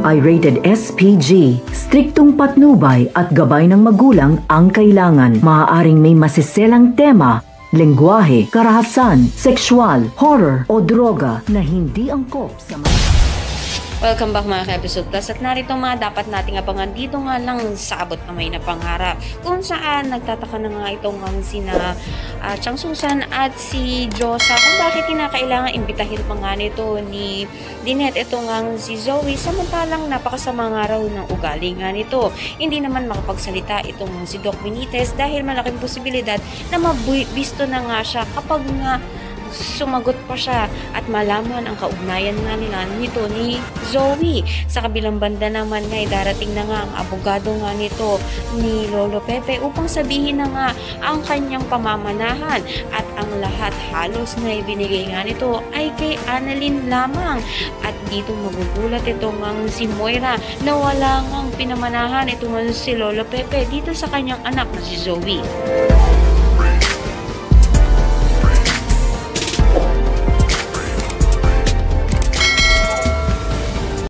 ay rated SPG. Striktong patnubay at gabay ng magulang ang kailangan. Maaaring may masiselang tema, lengguwahe, karahasan, sexual, horror o droga na hindi angkop sa Welcome back mga ka-episode plus at narito mga dapat nating abangan dito nga lang sa abot kamay na pangarap kung saan nagtataka na nga itong sina Chang Susan at si Josa kung bakit kinakailangan imbitahin pa nga nito ni Dinette itong si Zoe samantalang napakasama nga raw ng ugali nga nito. Hindi naman makapagsalita itong si Doc Benitez dahil malaking posibilidad na mabisto na nga siya kapag nga sumagot pa siya at malaman ang kaugnayan nga nila nito ni Zoe. Sa kabilang banda naman nga darating na nga ang abogado nga nito ni Lolo Pepe upang sabihin na nga ang kanyang pamamanahan at ang lahat halos na ibinigay nga nito ay kay Annalyn lamang. At dito magugulat itong si Moira na wala ngang pinamanahan itong si Lolo Pepe dito sa kanyang anak na si Zoe.